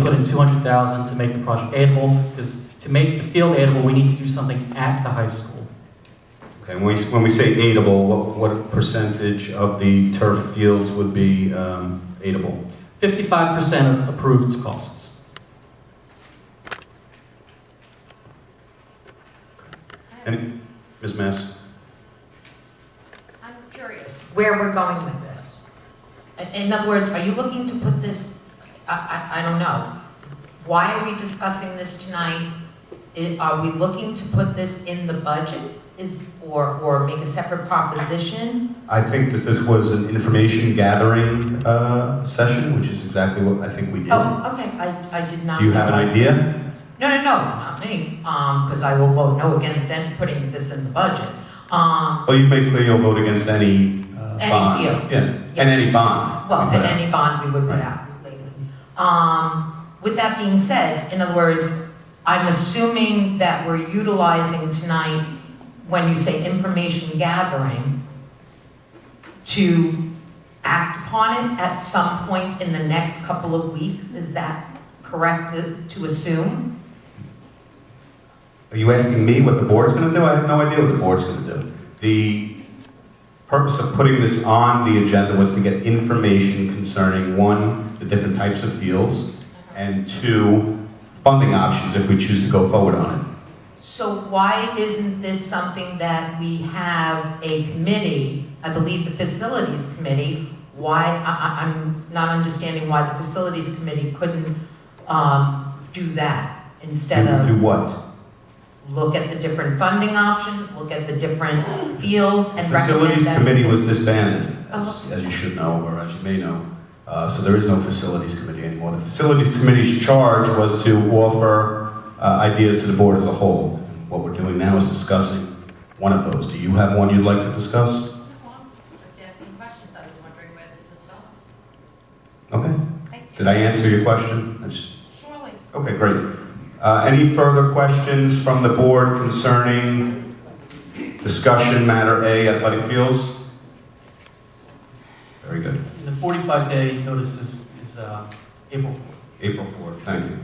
put in $200,000 to make the project aidable, because to make the field aidable, we need to do something at the high school. Okay, when we say aidable, what percentage of the turf fields would be aidable? 55% of approved costs. And Ms. Mass? I'm curious where we're going with this. In other words, are you looking to put this, I don't know. Why are we discussing this tonight? Are we looking to put this in the budget or make a separate proposition? I think that this was an information gathering session, which is exactly what I think we did. Oh, okay, I did not. Do you have an idea? No, not me, because I will vote no against putting this in the budget. Well, you've made clear you'll vote against any bond. field. Yeah, and any bond. Well, and any bond we would put out lately. With that being said, in other words, I'm assuming that we're utilizing tonight, when you say information gathering, to act upon it at some point in the next couple of weeks. Is that correct to assume? Are you asking me what the board's going to do? I have no idea what the board's going to do. The purpose of putting this on the agenda was to get information concerning, one, the different types of fields, and two, funding options if we choose to go forward on it. So why isn't this something that we have a committee, I believe the facilities committee, why, I'm not understanding why the facilities committee couldn't do that instead of... Do what? Look at the different funding options, look at the different fields, and recommend Facilities that committee to was the- disbanded, as you should know, or as you may know. So there is no facilities committee anymore. The facilities committee's charge was to offer ideas to the board as a whole. What we're doing now is discussing one of those. Do you have one you'd like to discuss? No, I'm just asking questions. I was wondering where this is going. Okay. Thank you. Did I answer your question? Surely. Okay, great. Any further questions from the board concerning discussion matter A, athletic fields? Very good. And the 45-day notice is April 4th. April 4th, thank you.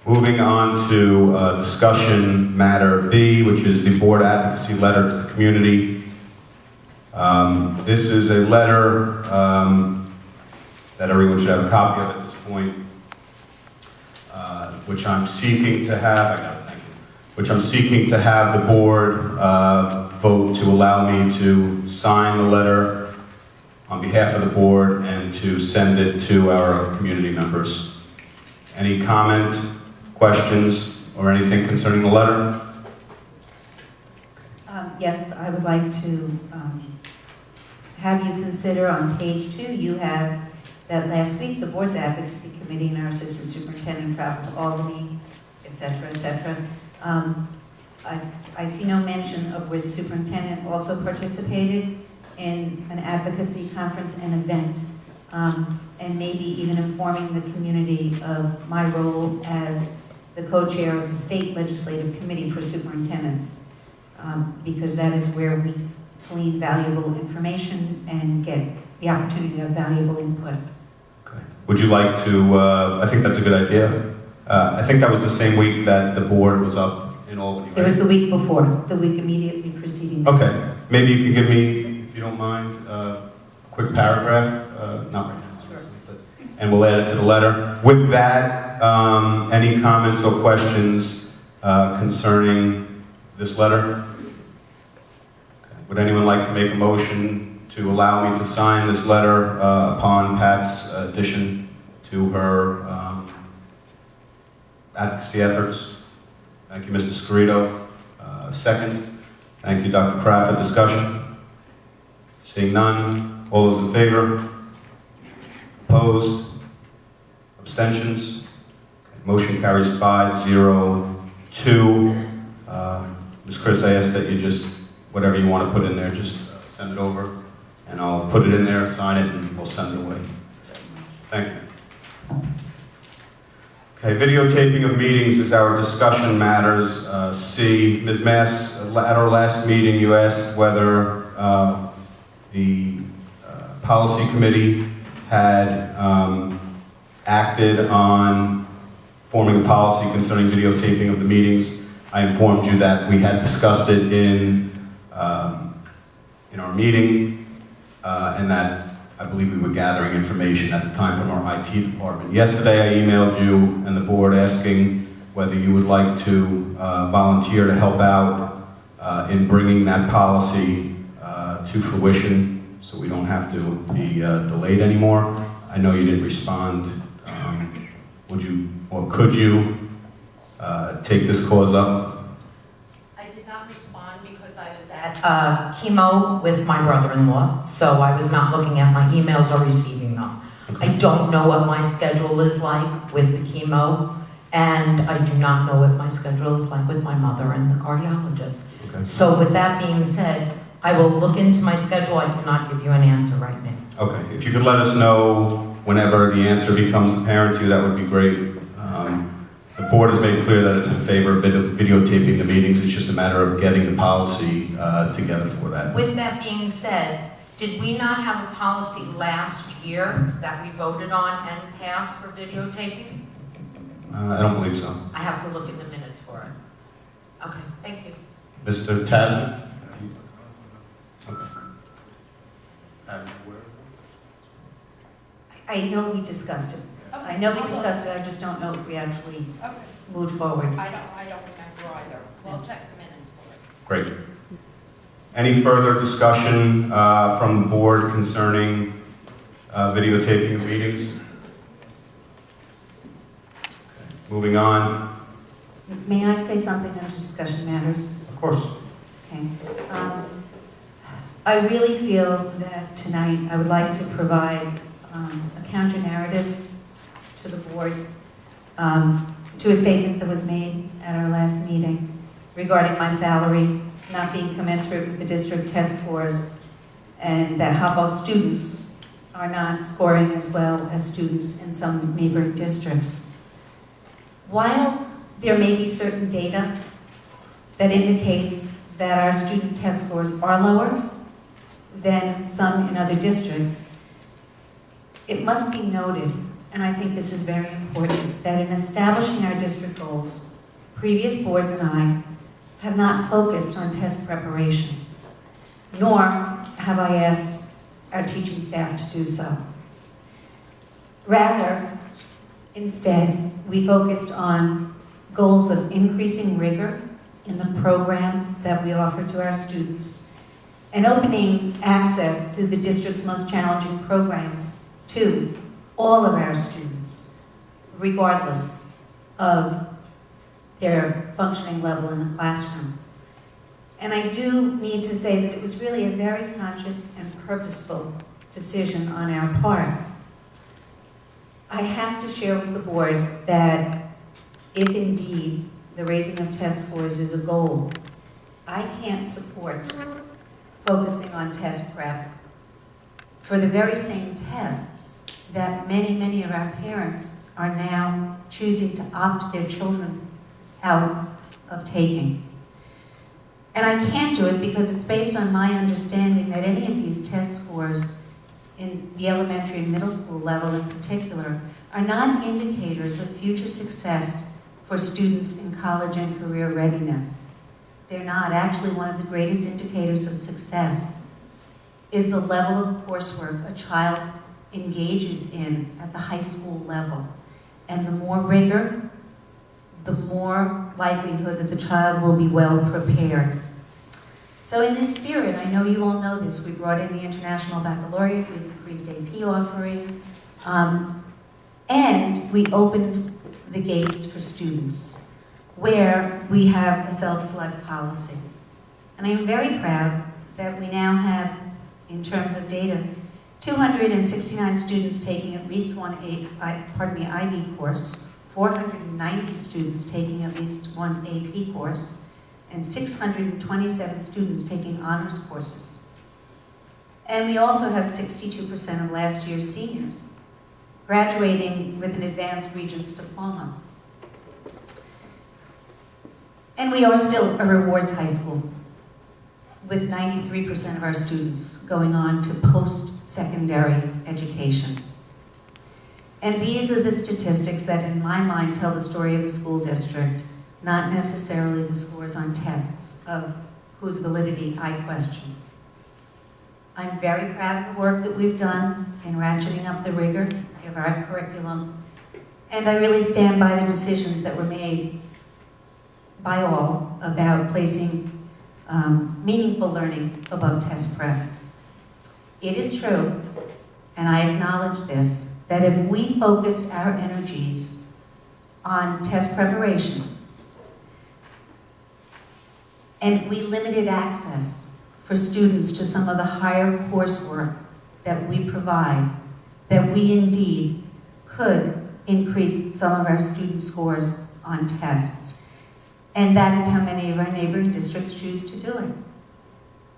Moving on to discussion matter B, which is the board advocacy letter to the community. This is a letter that everyone should have a copy of at this point, which I'm seeking to have, thank you, which I'm seeking to have the board vote to allow me to sign the letter on behalf of the board and to send it to our community members. Any comment, questions, or anything concerning the letter? Yes, I would like to have you consider on page 2, you have that last week the board's advocacy committee and our assistant superintendent traveled to Albany, etc., etc. I see no mention of where the superintendent also participated in an advocacy conference and event, and maybe even informing the community of my role as the co-chair of the state legislative committee for superintendents, because that is where we glean valuable information and get the opportunity to have valuable input. Okay. Would you like to, I think that's a good idea. I think that was the same week that the board was up in Albany, right? It was the week before, the week immediately preceding this. Okay, maybe you can give me, if you don't mind, a quick paragraph, not right now, obviously, but, and we'll add it to the letter. With that, any comments or questions concerning this letter? Okay. Would anyone like to make a motion to allow me to sign this letter upon Pat's addition to her advocacy efforts? Thank you, Mr. Scarito. Second. Thank you, Dr. Crawford. Discussion? Seeing none. All those in favor? Opposed? Abstentions? Okay. Motion carries 5-0-2. Ms. Chris, I ask that you just, whatever you want to put in there, just send it over, and I'll put it in there, sign it, and we'll send it away. Thank you. Okay, videotaping of meetings is our discussion matters. C, Ms. Mass, at our last meeting, you asked whether the policy committee had acted on forming a policy concerning videotaping of the meetings. I informed you that we had discussed it in our meeting, and that I believe we were gathering information at the time from our IT department. Yesterday, I emailed you and the board asking whether you would like to volunteer to help out in bringing that policy to fruition, so we don't have to be delayed anymore. I know you didn't respond. Would you, or could you, take this cause up? I did not respond because I was at chemo with my brother-in-law, so I was not looking at my emails or receiving them. I don't know what my schedule is like with the chemo, and I do not know what my schedule is like with my mother and the cardiologist. Okay. So with that being said, I will look into my schedule. I cannot give you an answer right now. Okay, if you could let us know whenever the answer becomes apparent to you, that would be great. The board has made clear that it's in favor of videotaping the meetings. It's just a matter of getting the policy together for that. With that being said, did we not have a policy last year that we voted on and passed for videotaping? I don't believe so. I have to look in the minutes for it. Okay, thank you. Mr. Tasman? Okay. I know we discussed it. I know we discussed it, I just don't know if we actually moved forward. I don't remember either. We'll check the minutes for it. Great. Any further discussion from the board concerning videotaping of meetings? Okay. Moving on. May I say something under discussion matters? Of course. Okay. I really feel that tonight I would like to provide a counter-narrative to the board, to a statement that was made at our last meeting regarding my salary not being commensurate with the district test scores, and that Hauppauge students are not scoring as well as students in some neighboring districts. While there may be certain data that indicates that our student test scores are lower than some in other districts, it must be noted, and I think this is very important, that in establishing our district goals, previous boards and I have not focused on test preparation, nor have I asked our teaching staff to do so. Rather, instead, we focused on goals of increasing rigor in the program that we offer to our students, and opening access to the district's most challenging programs to all of our students, regardless of their functioning level in the classroom. And I do need to say that it was really a very conscious and purposeful decision on our part. I have to share with the board that if indeed the raising of test scores is a goal, I can't support focusing on test prep for the very same tests that many of our parents are now choosing to opt their children out of taking. And I can't do it because it's based on my understanding that any of these test scores in the elementary and middle school level in particular are not indicators of future success for students in college and career readiness. They're not. Actually, one of the greatest indicators of success is the level of coursework a child engages in at the high school level. And the more rigor, the more likelihood that the child will be well prepared. So in this spirit, I know you all know this, we brought in the International Baccalaureate, we increased AP offerings, and we opened the gates for students, where we have a self-select policy. And I am very proud that we now have, in terms of data, 269 students taking at least one IB course, 490 students taking at least one AP course, and 627 students taking honors courses. And we also have 62% of last year's seniors graduating with an advanced Regents diploma. And we are still a rewards high school. with 93% of our students going on to post-secondary education. And these are the statistics that, in my mind, tell the story of a school district, not necessarily the scores on tests of whose validity I question. I'm very proud of the work that we've done in ratcheting up the rigor of our curriculum, and I really stand by the decisions that were made by all about placing meaningful learning above test prep. It is true, and I acknowledge this, that if we focused our energies on test preparation and we limited access for students to some of the higher coursework that we provide, that we indeed could increase some of our student scores on tests. And that is how many of our neighboring districts choose to do it.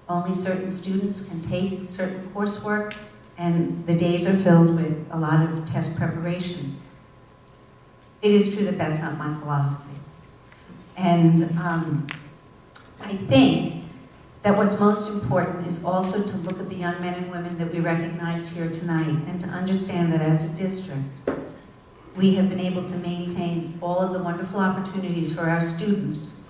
Only certain students can take certain coursework, and the days are filled with a lot of test preparation. It is true that that's not my philosophy. And I think that what's most important is also to look at the young men and women that we recognized here tonight, and to understand that as a district, we have been able to maintain all of the wonderful opportunities for our students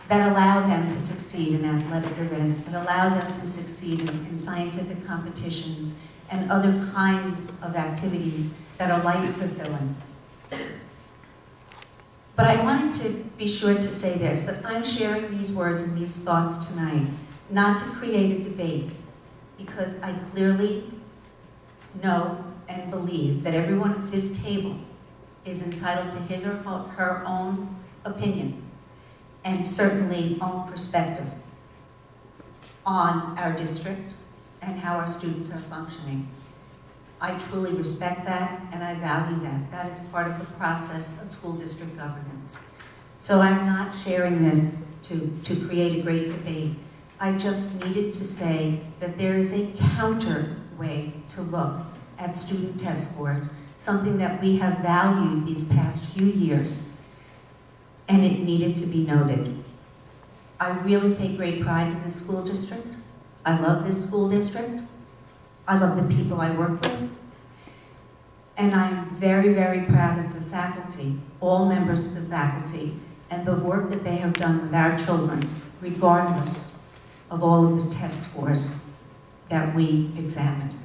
that allow them to succeed in athletic events, that allow them to succeed in scientific competitions and other kinds of activities that are life-fulfilling. But I wanted to be sure to say this, that I'm sharing these words and these thoughts tonight, not to create a debate, because I clearly know and believe that everyone at this table is entitled to his or her own opinion and certainly own perspective on our district and how our students are functioning. I truly respect that and I value that. That is part of the process of school district governance. So I'm not sharing this to create a great debate. I just needed to say that there is a counter way to look at student test scores, something that we have valued these past few years, and it needed to be noted. I really take great pride in this school district. I love this school district. I love the people I work with. And I'm very, very proud of the faculty, all members of the faculty, and the work that they have done with our children, regardless of all of the test scores that we examined.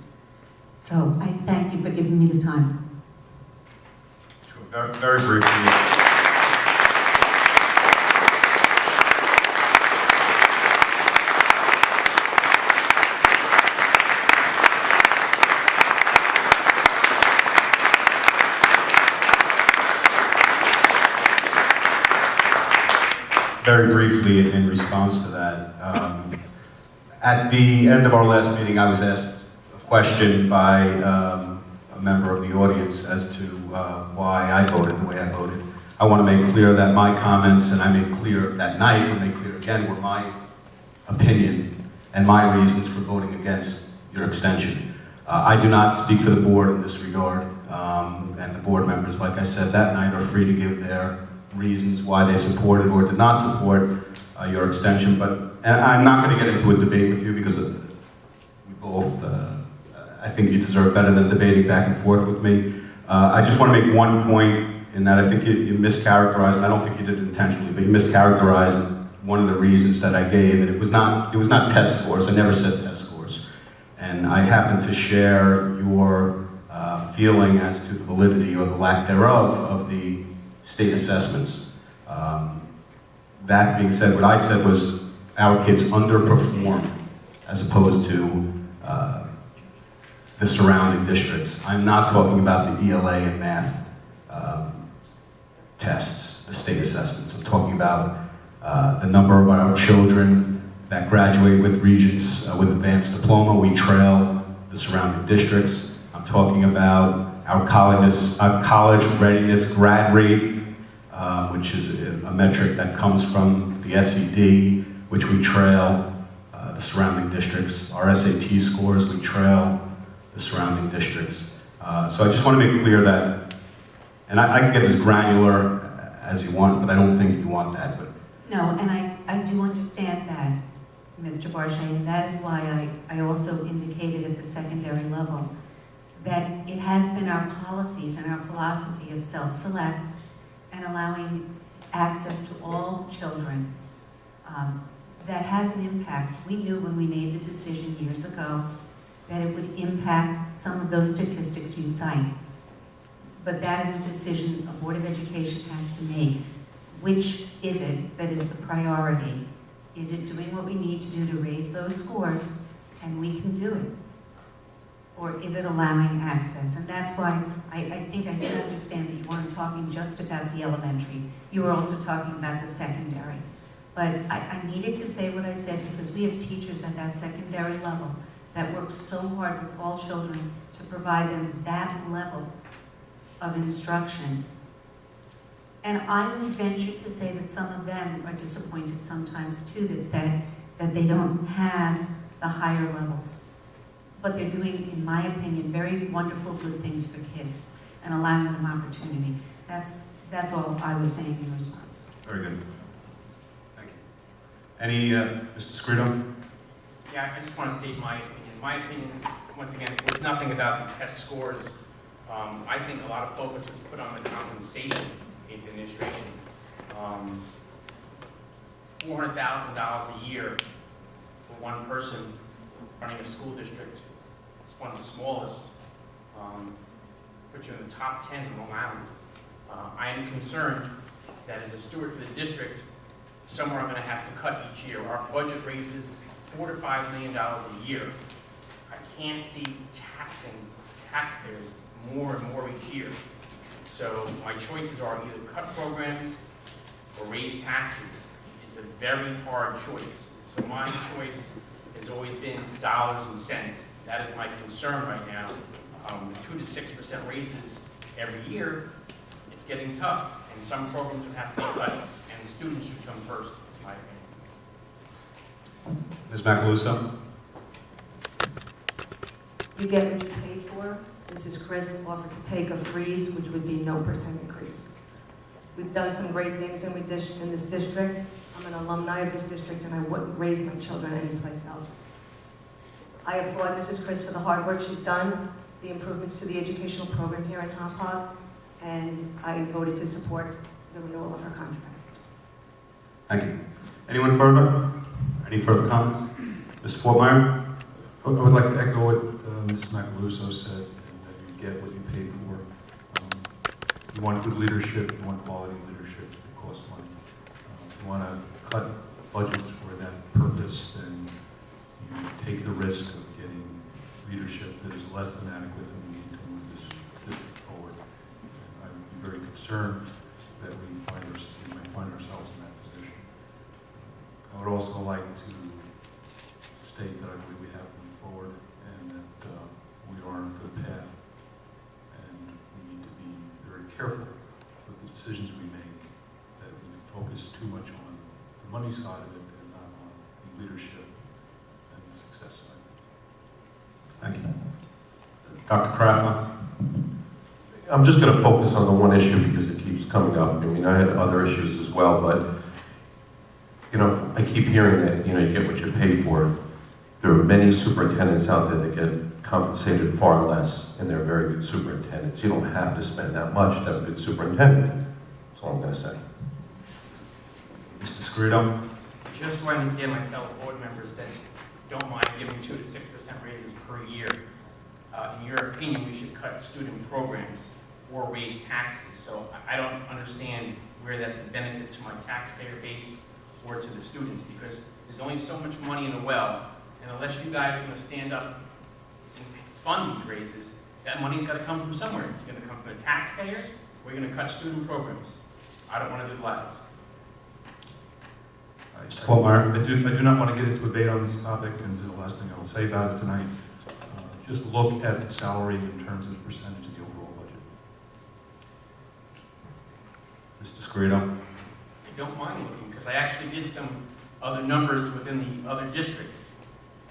So I thank you for giving me the time. Sure. Very briefly. Very briefly, in response to that, at the end of our last meeting, I was asked a question by a member of the audience as to why I voted the way I voted. I want to make clear that my comments, and I made clear that night, and made clear again, were my opinion and my reasons for voting against your extension. I do not speak for the board in this regard, and the board members, like I said, that night are free to give their reasons why they supported or did not support your extension, and I'm not going to get into a debate with you because we both, I think you deserve better than debating back and forth with me. I just want to make one point in that I think you mischaracterized, and I don't think you did it intentionally, but you mischaracterized one of the reasons that I gave, and it was not test scores. I never said test scores. And I happen to share your feeling as to the validity or the lack thereof of the state assessments. That being said, what I said was our kids underperform as opposed to the surrounding districts. I'm not talking about the ELA and math tests, the state assessments. I'm talking about the number of our children that graduate with Regents with advanced diploma. We trail the surrounding districts. I'm talking about our college readiness grad rate, which is a metric that comes from the SED, which we trail the surrounding districts. Our SAT scores, we trail the surrounding districts. So I just want to make clear that, and I can get as granular as you want, but I don't think you want that. But No, and I do understand that. Mr. Barchet, and that is why I also indicated at the secondary level that it has been our policies and our philosophy of self-select and allowing access to all children. That has an impact. We knew when we made the decision years ago that it would impact some of those statistics you cite. But that is a decision a Board of Education has to make. Which is it that is the priority? Is it doing what we need to do to raise those scores, and we can do it? Or is it allowing access? And that's why I think I did understand that you weren't talking just about the elementary. You were also talking about the secondary. But I needed to say what I said because we have teachers at that secondary level that work so hard with all children to provide them that level of instruction. And I would venture to say that some of them are disappointed sometimes too, that they don't have the higher levels. But they're doing, in my opinion, very wonderful, good things for kids and allowing them opportunity. That's all I was saying in response. Very good. Thank you. Any, Mr. Scrito? Yeah, I just want to state my opinion. My opinion, once again, was nothing about the test scores. I think a lot of focus was put on the compensation in the administration. $400,000 a year for one person running a school district. It's one of the smallest. Put you in the top 10 in Long Island. I am concerned that as a steward for the district, somewhere I'm going to have to cut each year. Our budget raises $4 to $5 million a year. I can't see taxing taxpayers more and more each year. So my choices are either cut programs or raise taxes. It's a very hard choice. So my choice has always been dollars and cents. That is my concern right now. 2 to 6% raises every year, it's getting tough, and some programs would have to be cut, and the students should come first, in my opinion. Ms. Macaluso? You get what you pay for. Mrs. Chris offered to take a freeze, which would be no % increase. We've done some great things in this district. I'm an alumni of this district, and I wouldn't raise my children anyplace else. I applaud Mrs. Chris for the hard work she's done, the improvements to the educational program here in Hauppauge, and I voted to support the renewal of her contract. Thank you. Anyone further? Any further comments? Mr. Fortmeyer? I would like to echo what Ms. Macaluso said, and that you get what you pay for. You want good leadership, you want quality leadership, it costs money. If you want to cut budgets for that purpose, then you take the risk of getting leadership that is less than adequate, and we need to move this district forward. And I would be very concerned that we might find ourselves in that position. I would also like to state that I believe we have moved forward and that we are on a good path, and we need to be very careful with the decisions we make, that we focus too much on the money side of it and not on the leadership and the success side. Thank you. Dr. Kraft? I'm just going to focus on the one issue because it keeps coming up. I mean, I had other issues as well, but, I keep hearing that, you get what you pay for. There are many superintendents out there that get compensated far less, and they're very good superintendents. You don't have to spend that much to have a good superintendent. That's all I'm going to say. Mr. Scrito? Just so I understand my fellow board members that don't mind giving 2 to 6% raises per year, in your opinion, we should cut student programs or raise taxes. So I don't understand where that's a benefit to my taxpayer base or to the students, because there's only so much money in the well, and unless you guys are going to stand up and fund these raises, that money's got to come from somewhere. It's going to come from the taxpayers. We're going to cut student programs. I don't want to do the latter. Mr. Fortmeyer? I do not want to get into a debate on this topic, and this is the last thing I will say about it tonight. Just look at the salary in terms of the percentage of the overall budget. Mr. Scrito? I don't mind looking, because I actually did some other numbers within the other districts,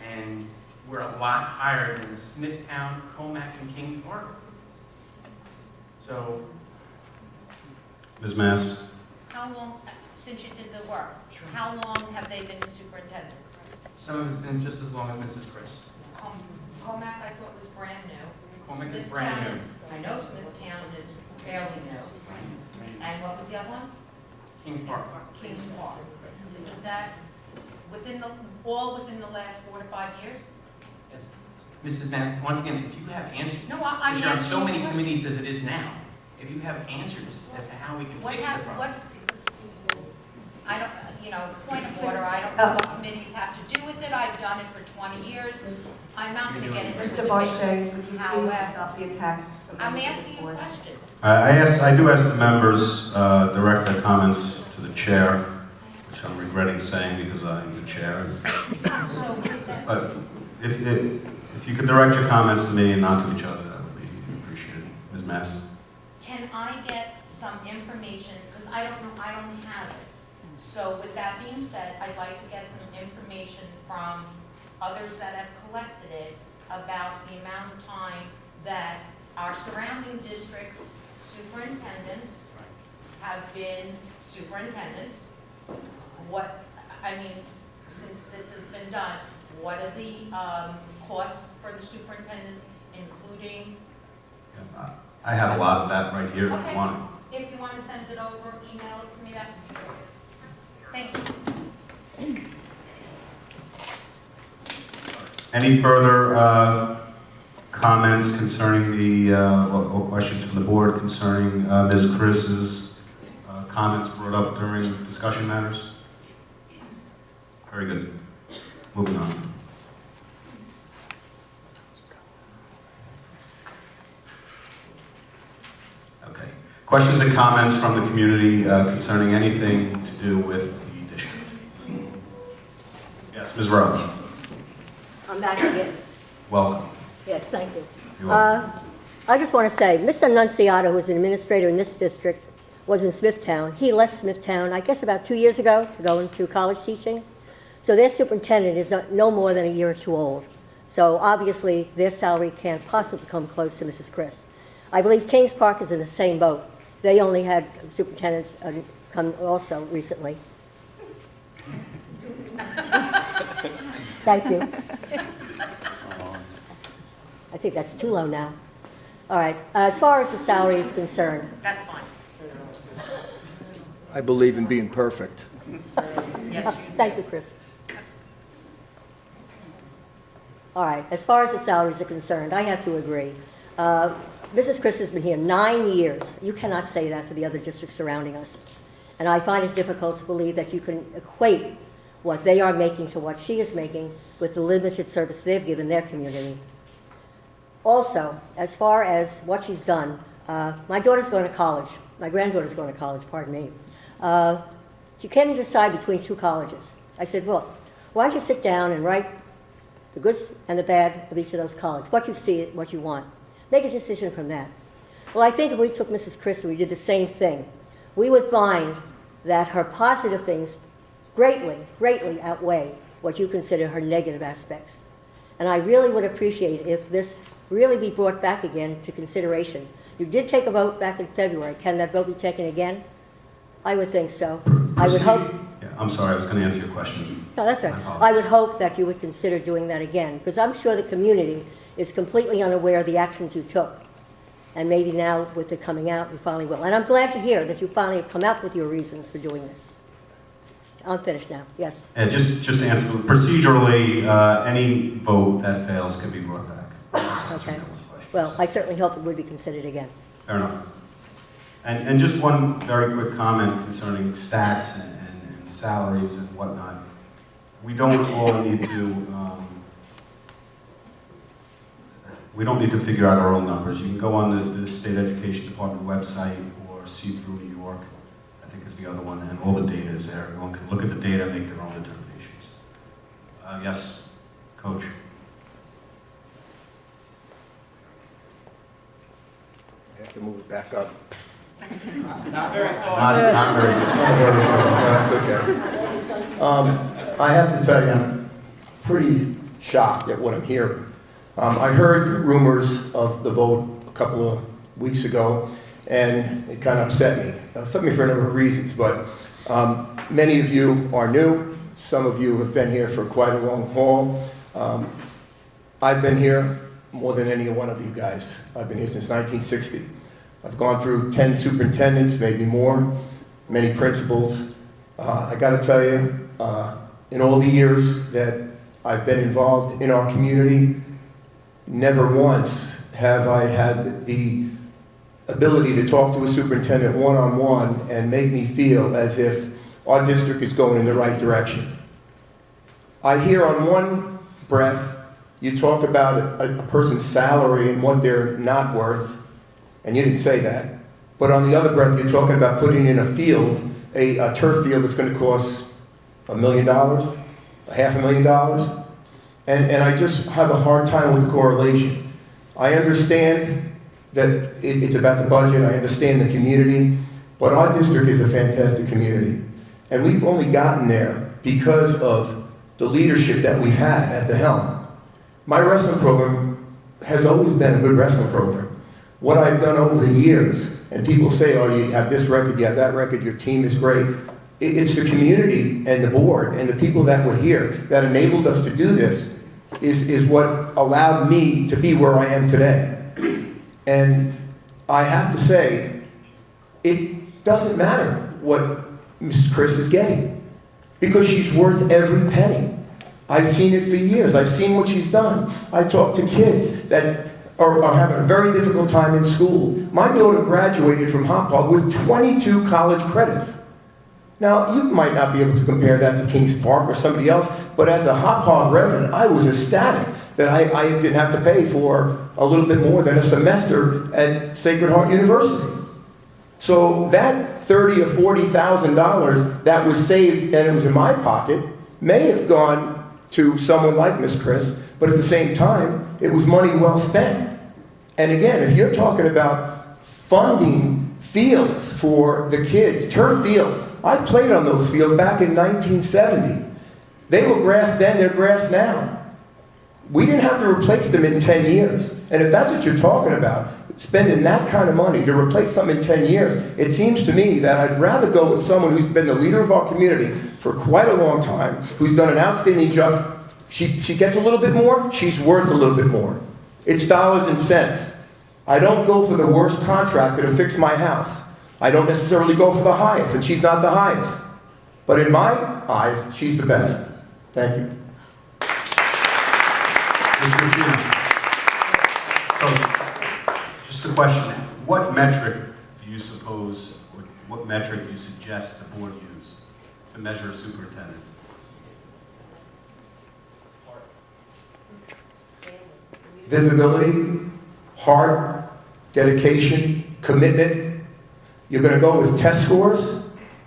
and we're a lot higher than Smithtown, Comac, and Kings Park. So, Ms. Mass? How long, since you did the work, how long have they been superintendents? Some of it's been just as long as Mrs. Chris. Comac, I thought was brand new. Comac is Smithtown brand new. I know Smithtown is fairly new. And what was the other one? Kings Park. Kings Park. Isn't that all within the last 4 to 5 years? Yes. Mrs. Vance, once again, if you have answers, No, I'm because there are asking so you a many question. committees as it is now, if you have answers as to how we can What fix the hap, problem. I don't, point of order, I don't know what committees have to do with it, I've done it for 20 years. I'm not gonna get into the Mr. debate. Bache, would you please However, stop the attacks? from I'm members of asking this you a board? question. I do ask the members, direct their comments to the chair, which I'm regretting saying because I'm the chair. So with that, But if you could direct your comments to me and not to each other, that would be appreciated. Ms. Mass? can I get some information, because I don't have it. So with that being said, I'd like to get some information from others that have collected it about the amount of time that our surrounding districts' superintendents have been superintendents. Since this has been done, what are the costs for the superintendents, including, I have a lot of that right here if Okay. you want it. if you want to send it over, email it to me, that would be great. Thank you. Any further comments concerning the, or questions from the board concerning Ms. Chris's comments brought up during discussion matters? Very good. Moving on. Okay. Questions and comments from the community concerning anything to do with the district? Yes, Ms. Rowe. I'm back again. Welcome. Yes, thank you. You're welcome. I just want to say, Mr. Annunziato, who's an administrator in this district, was in Smithtown. He left Smithtown, I guess, about 2 years ago to go into college teaching. So their superintendent is no more than a year or two old. So obviously, their salary can't possibly come close to Mrs. Chris. I believe Kings Park is in the same boat. They only had superintendents come also recently. Thank you. I think that's too low now. All right, as far as the salary is concerned, That's fine. I believe in being perfect. Yes, you do. thank you, Chris. All right, as far as the salaries are concerned, I have to agree. Mrs. Chris has been here 9 years. You cannot say that for the other districts surrounding us. And I find it difficult to believe that you can equate what they are making to what she is making with the limited service they've given their community. Also, as far as what she's done, my daughter's going to college. My granddaughter's going to college, pardon me. She can't decide between 2 colleges. I said, well, why don't you sit down and write the goods and the bad of each of those colleges, what you see, what you want. Make a decision from that. Well, I think if we took Mrs. Chris and we did the same thing, we would find that her positive things greatly, greatly outweigh what you consider her negative aspects. And I really would appreciate if this really be brought back again to consideration. You did take a vote back in February. Can that vote be taken again? I would think so. I would hope. Yeah, I'm sorry, I was going to answer your question. No, that's right. My apologies. I would hope that you would consider doing that again, because I'm sure the community is completely unaware of the actions you took. And maybe now, with it coming out, you finally will. And I'm glad to hear that you finally have come up with your reasons for doing this. I'm finished now. Yes. And just to answer, procedurally, any vote that fails can be brought back. Just answering Okay. that one question. Well, I certainly hope it would be considered again. Fair enough. And just one very quick comment concerning stats and salaries and whatnot. We don't all need to figure out our own numbers. You can go on the State Education Department website or See Through New York, I think is the other one, and all the data is there. Everyone can look at the data and make their own determinations. Yes, Coach. I have to move it back up. Not very far. Not very good. That's okay. I have to tell you, I'm pretty shocked at what I'm hearing. I heard rumors of the vote a couple of weeks ago, and it kind of upset me. It upset me for a number of reasons, but many of you are new. some of you have been here for quite a long haul. I've been here more than any one of you guys. I've been here since 1960. I've gone through 10 superintendents, maybe more, many principals. I got to tell you, in all the years that I've been involved in our community, never once have I had the ability to talk to a superintendent one-on-one and make me feel as if our district is going in the right direction. I hear on one breath, you talk about a person's salary and what they're not worth, and you didn't say that. But on the other breath, you're talking about putting in a field, a turf field that's going to cost $1 million, $500,000. And I just have a hard time with the correlation. I understand that it's about the budget, I understand the community, but our district is a fantastic community. And we've only gotten there because of the leadership that we've had at the helm. My wrestling program has always been a good wrestling program. What I've done over the years, and people say, oh, you have this record, you have that record, your team is great. It's the community and the board and the people that were here that enabled us to do this is what allowed me to be where I am today. And I have to say, it doesn't matter what Mrs. Chris is getting, because she's worth every penny. I've seen it for years. I've seen what she's done. I talk to kids that are having a very difficult time in school. My daughter graduated from Hauppauge with 22 college credits. Now, you might not be able to compare that to Kings Park or somebody else, but as a Hauppauge resident, I was ecstatic that I didn't have to pay for a little bit more than a semester at Sacred Heart University. So that $30,000 or $40,000 that was saved and it was in my pocket may have gone to someone like Miss Chris, but at the same time, it was money well spent. And again, if you're talking about funding fields for the kids, turf fields, I played on those fields back in 1970. They were grass then, they're grass now. We didn't have to replace them in 10 years. And if that's what you're talking about, spending that kind of money to replace something in 10 years, it seems to me that I'd rather go with someone who's been the leader of our community for quite a long time, who's done an outstanding job. She gets a little bit more, she's worth a little bit more. It's dollars and cents. I don't go for the worst contractor to fix my house. I don't necessarily go for the highest, and she's not the highest. But in my eyes, she's the best. Thank you. Coach, just a question. What metric do you suppose, or what metric do you suggest the board use to measure a superintendent? Visibility, heart, dedication, commitment. You're going to go with test scores?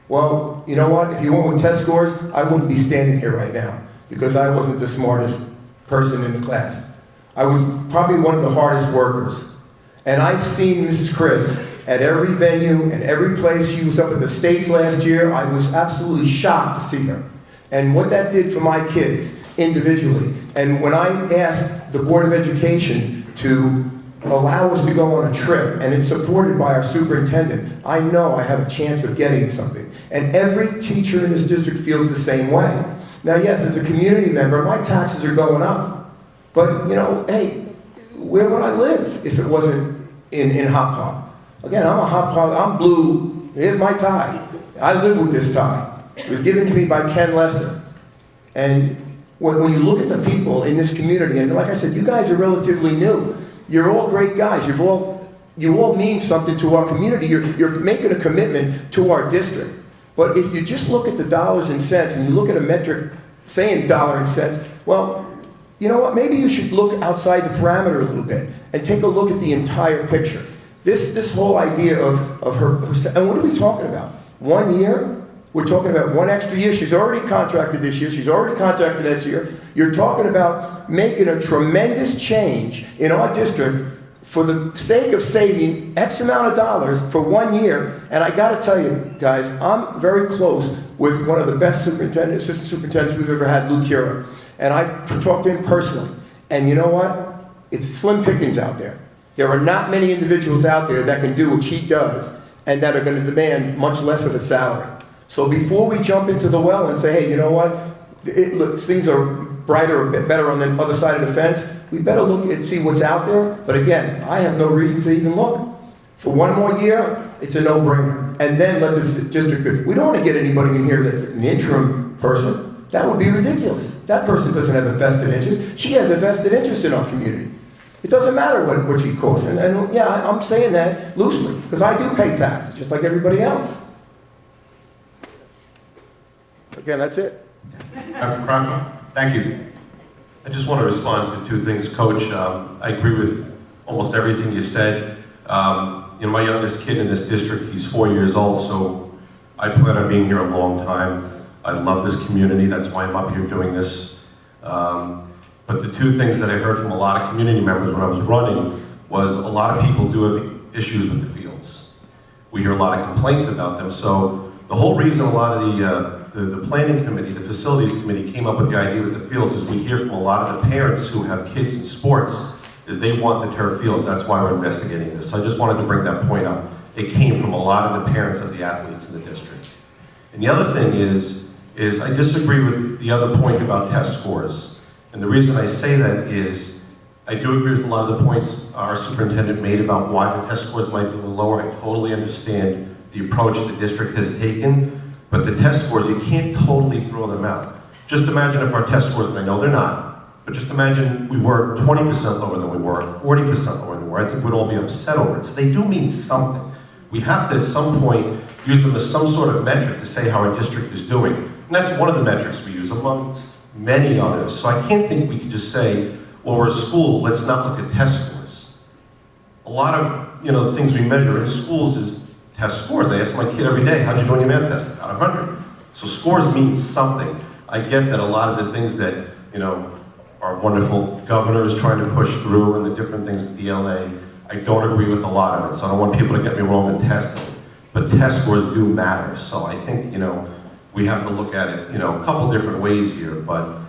Well, you know what? If you went with test scores, I wouldn't be standing here right now, because I wasn't the smartest person in the class. I was probably one of the hardest workers. And I've seen Mrs. Chris at every venue and every place. She was up at the States last year. I was absolutely shocked to see her. And what that did for my kids individually. And when I asked the Board of Education to allow us to go on a trip, and it's supported by our superintendent, I know I have a chance of getting something. And every teacher in this district feels the same way. Now, yes, as a community member, my taxes are going up. But, you know, hey, where would I live if it wasn't in Hauppauge? Again, I'm a Hauppauge, I'm blue, here's my tie. I live with this tie. It was given to me by Ken Lesser. And when you look at the people in this community, and like I said, you guys are relatively new. You're all great guys. You all mean something to our community. You're making a commitment to our district. But if you just look at the dollars and cents, and you look at a metric saying dollar and cents, well, you know what? Maybe you should look outside the parameter a little bit and take a look at the entire picture. This whole idea of her, and what are we talking about? 1 year? We're talking about one extra year. She's already contracted this year. She's already contracted next year. You're talking about making a tremendous change in our district for the sake of saving X amount of dollars for 1 year. And I got to tell you, guys, I'm very close with one of the best assistant superintendents we've ever had, Lou Cura. And I've talked to him personally. And you know what? It's slim pickings out there. There are not many individuals out there that can do what she does and that are going to demand much less of a salary. So before we jump into the well and say, hey, you know what? things are brighter, a bit better on the other side of the fence, we better look and see what's out there. But again, I have no reason to even look. For one more year, it's a no-brainer. And then let this district, we don't want to get anybody in here that's an interim person. That would be ridiculous. That person doesn't have a vested interest. She has a vested interest in our community. It doesn't matter what she costs. And yeah, I'm saying that loosely, because I do pay taxes, just like everybody else. Again, that's it. Dr. Crocker, thank you. I just want to respond to two things, Coach. I agree with almost everything you said. My youngest kid in this district, he's 4 years old, so I plan on being here a long time. I love this community, that's why I'm up here doing this. But the two things that I heard from a lot of community members when I was running was a lot of people do have issues with the fields. We hear a lot of complaints about them, so the whole reason a lot of the planning committee, the facilities committee came up with the idea with the fields is we hear from a lot of the parents who have kids in sports is they want the turf fields. That's why we're investigating this. So I just wanted to bring that point up. It came from a lot of the parents of the athletes in the district. And the other thing is I disagree with the other point about test scores. And the reason I say that is I do agree with a lot of the points our superintendent made about why the test scores might be a little lower. I totally understand the approach the district has taken. But the test scores, you can't totally throw them out. Just imagine if our test scores, and I know they're not, but just imagine we were 20% lower than we were, 40% lower than we were. I think we'd all be upset over it. So they do mean something. We have to, at some point, use them as some sort of metric to say how our district is doing. And that's one of the metrics we use, amongst many others. So I can't think we can just say, well, we're a school, let's not look at test scores. A lot of, the things we measure in schools is test scores. I ask my kid every day, how'd you do on your math test? About 100. So scores mean something. I get that a lot of the things that, our wonderful governor is trying to push through and the different things with the LA, I don't agree with a lot of it. So I don't want people to get me wrong in testing. But test scores do matter. So I think, we have to look at it, a couple different ways here. But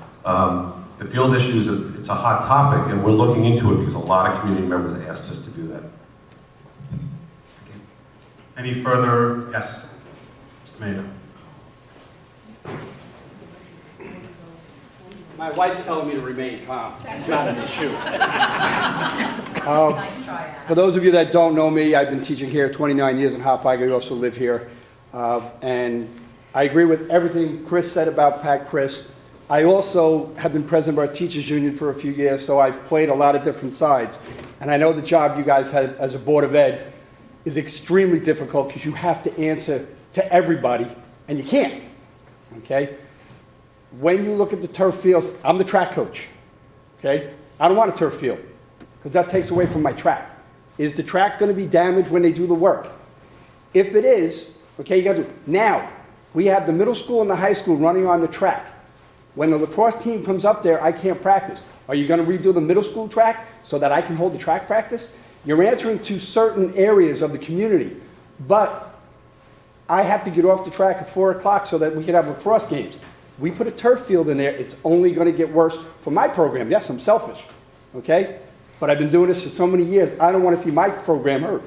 the field issues, it's a hot topic, and we're looking into it because a lot of community members asked us to do that. Any further? Yes, Mr. Mayor. My wife's telling me to remain calm. It's not an issue. Nice try, For those of you that don't know me, I've been teaching here 29 years in Hauppauge. I also live here. And I agree with everything Chris said about Pat Chris. I also have been president of our teachers union for a few years, so I've played a lot of different sides. And I know the job you guys had as a Board of Ed is extremely difficult because you have to answer to everybody, and you can't, okay? When you look at the turf fields, I'm the track coach, okay? I don't want a turf field because that takes away from my track. Is the track going to be damaged when they do the work? If it is, okay, you got to do it. Now, we have the middle school and the high school running on the track. When the lacrosse team comes up there, I can't practice. Are you going to redo the middle school track so that I can hold the track practice? You're answering to certain areas of the community, but I have to get off the track at 4 o'clock so that we can have lacrosse games. We put a turf field in there, it's only going to get worse for my program. Yes, I'm selfish, okay? But I've been doing this for so many years, I don't want to see my program hurt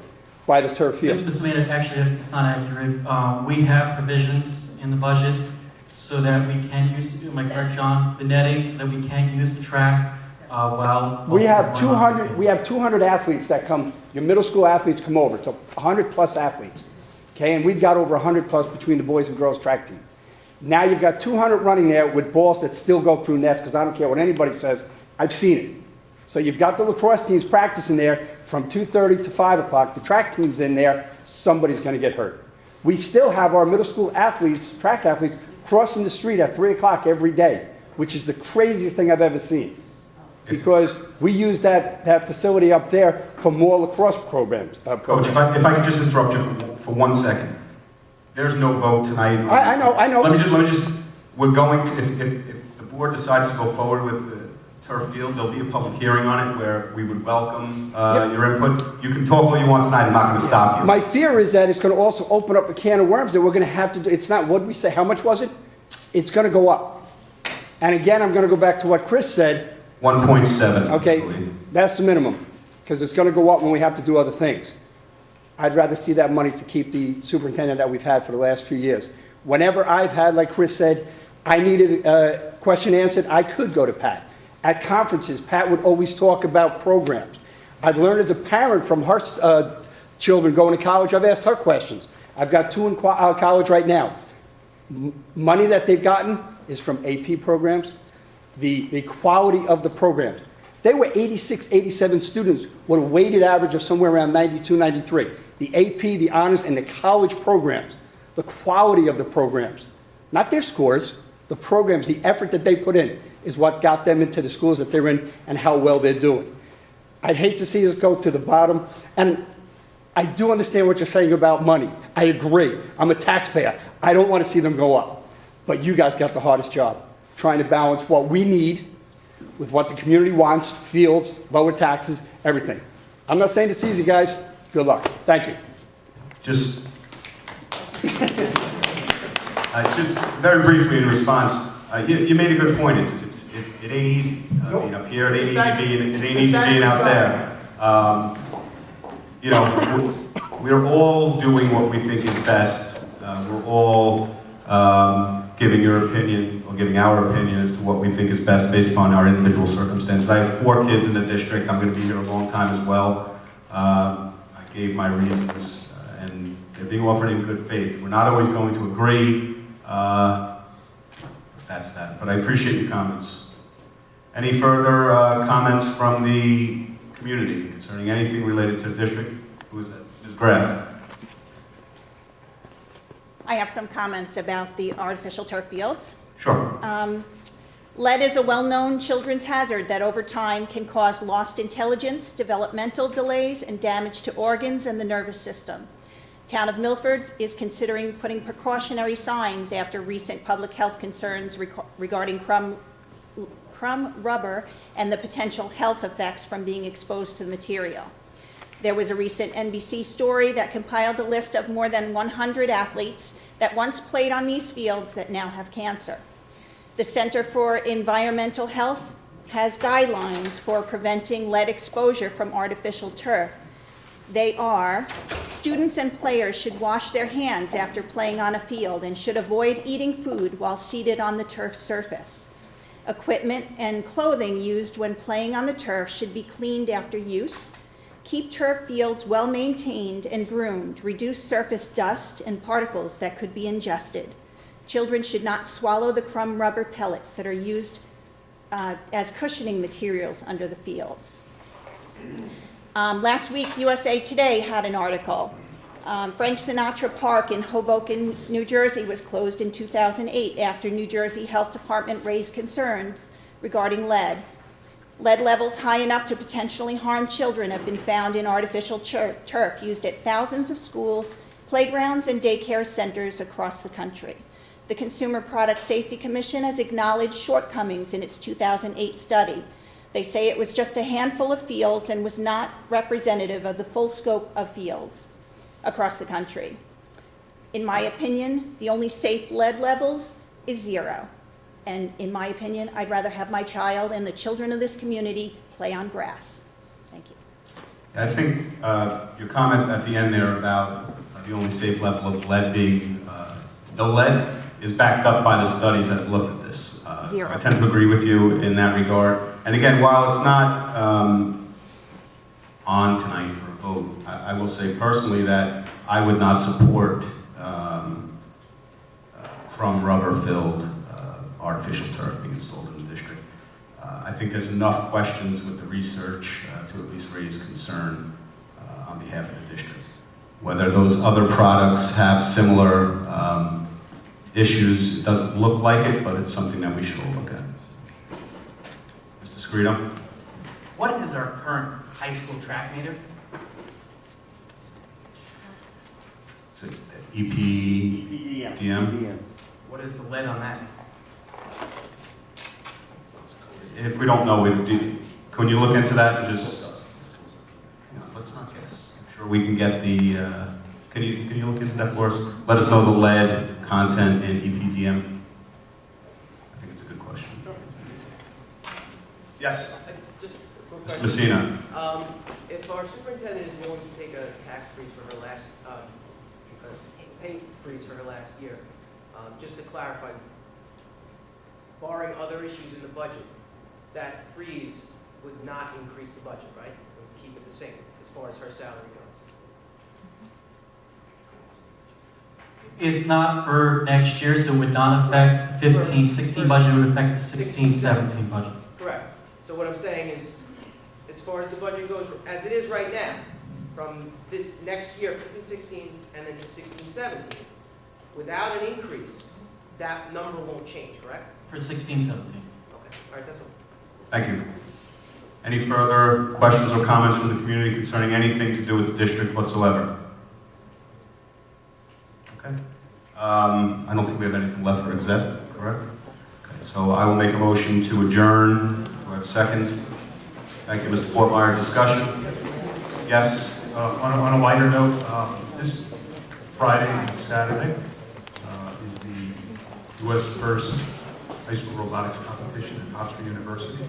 by the turf field. Mr. Mayor, actually, that's not accurate. We have provisions in the budget so that we can use, am I correct, John? The netting, so that we can use the track while... We have 200 athletes that come, your middle school athletes come over, so 100 plus athletes, okay? And we've got over 100 plus between the boys and girls track team. Now you've got 200 running there with balls that still go through nets, because I don't care what anybody says, I've seen it. So you've got the lacrosse teams practicing there from 2:30 to 5 o'clock, the track team's in there, somebody's gonna get hurt. We still have our middle school athletes, track athletes, crossing the street at 3 o'clock every day, which is the craziest thing I've ever seen. Because we use that facility up there for more lacrosse programs. Coach, if I could just interrupt you for 1 second. There's no vote tonight. I know. Let me just, we're going to, if the board decides to go forward with the turf field, there'll be a public hearing on it where we would welcome your input. You can talk all you want tonight, I'm not going to stop you. My fear is that it's going to also open up a can of worms that we're going to have to do. It's not, what did we say, how much was it? It's going to go up. And again, I'm going to go back to what Chris said. 1.7. Okay, that's the minimum, because it's going to go up when we have to do other things. I'd rather see that money to keep the superintendent that we've had for the last few years. Whenever I've had, like Chris said, I needed a question answered, I could go to Pat. At conferences, Pat would always talk about programs. I've learned as a parent from her children going to college, I've asked her questions. I've got 2 in college right now. Money that they've gotten is from AP programs, the quality of the programs. They were 86, 87 students with a weighted average of somewhere around 92, 93. The AP, the honors, and the college programs, the quality of the programs, not their scores, the programs, the effort that they put in is what got them into the schools that they're in and how well they're doing. I'd hate to see us go to the bottom, and I do understand what you're saying about money. I agree. I'm a taxpayer. I don't want to see them go up. But you guys got the hardest job, trying to balance what we need with what the community wants, fields, lower taxes, everything. I'm not saying it's easy, guys. Good luck. Thank you. Just very briefly in response, you made a good point. It ain't easy. I mean, up here, it ain't easy being out there. You know, we're all doing what we think is best. We're all giving our opinion as to what we think is best based upon our individual circumstances. I have 4 kids in the district. I'm going to be here a long time as well. I gave my reasons, and they're being offered in good faith. We're not always going to agree. That's that. But I appreciate your comments. Any further comments from the community concerning anything related to the district? Who is that? Ms. Graff. I have some comments about the artificial turf fields. Sure. Lead is a well-known children's hazard that over time can cause lost intelligence, developmental delays, and damage to organs and the nervous system. Town of Milford is considering putting precautionary signs after recent public health concerns regarding crumb rubber and the potential health effects from being exposed to the material. There was a recent NBC story that compiled a list of more than 100 athletes that once played on these fields that now have cancer. The Center for Environmental Health has guidelines for preventing lead exposure from artificial turf. They are, students and players should wash their hands after playing on a field and should avoid eating food while seated on the turf surface. Equipment and clothing used when playing on the turf should be cleaned after use. Keep turf fields well maintained and groomed. Reduce surface dust and particles that could be ingested. Children should not swallow the crumb rubber pellets that are used as cushioning materials under the fields. Last week, USA Today had an article. Frank Sinatra Park in Hoboken, New Jersey was closed in 2008 after New Jersey Health Department raised concerns regarding lead. Lead levels high enough to potentially harm children have been found in artificial turf used at thousands of schools, playgrounds, and daycare centers across the country. The Consumer Product Safety Commission has acknowledged shortcomings in its 2008 study. They say it was just a handful of fields and was not representative of the full scope of fields across the country. In my opinion, the only safe lead levels is 0. And in my opinion, I'd rather have my child and the children of this community play on grass. Thank you. I think your comment at the end there about the only safe level of lead being no lead is backed up by the studies that have looked at this. So I tend to agree with you in that regard. And again, while it's not on tonight for a vote, I will say personally that I would not support crumb rubber filled artificial turf being installed in the district. I think there's enough questions with the research to at least raise concern on behalf of the district. Whether those other products have similar issues, it doesn't look like it, but it's something that we should all look at. Mr. Scrito? What is our current high school track meter? Is it EPDM? What is the lead on that? If we don't know, can you look into that and just, let's not guess. I'm sure we can get the, can you look into that for us? Let us know the lead content in EPDM. I think it's a good question. Yes? Just a quick Mr. question. Messina. If our superintendent is willing to take a tax freeze for her last, pay freeze for her last year, just to clarify, barring other issues in the budget, that freeze would not increase the budget, right? It would keep it the same as far as her salary goes. It's not for next year, so it would not affect the 15-16 budget, it would affect the 16-17 budget. Correct. So what I'm saying is, as far as the budget goes, as it is right now, from this next year, 15-16, and then to 16-17, without an increase, that number won't change, correct? For 16-17. Okay, all right, that's all. Thank you. Any further questions or comments from the community concerning anything to do with the district whatsoever? Okay. I don't think we have anything left for exec, correct? Okay, so I will make a motion to adjourn. Do I have a second? Thank you, Mr. Fortmeyer. Discussion? Yes? On a lighter note, this Friday and Saturday is the U.S. first high school robotics competition at Hodosky University.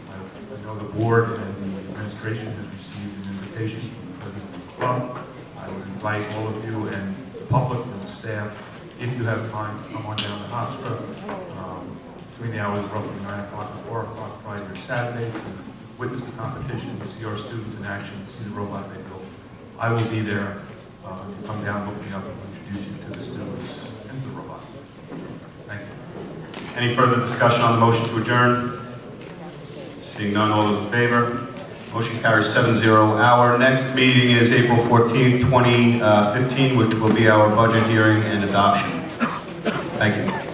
I know the board and the administration has received an invitation from the president of the club. I would invite all of you and the public and the staff, if you have time, to come on down to Hodosky between the hours of roughly 9 o'clock and 4 o'clock Friday or Saturday to witness the competition, to see our students in action, to see the robot they built. I will be there. You come down, look me up, and introduce you to the students and to the robot. Thank you. Any further discussion on the motion to adjourn? Seeing none, all those in favor? Motion carries 7-0. Our next meeting is April 14th, 2015, which will be our budget hearing and adoption. Thank you.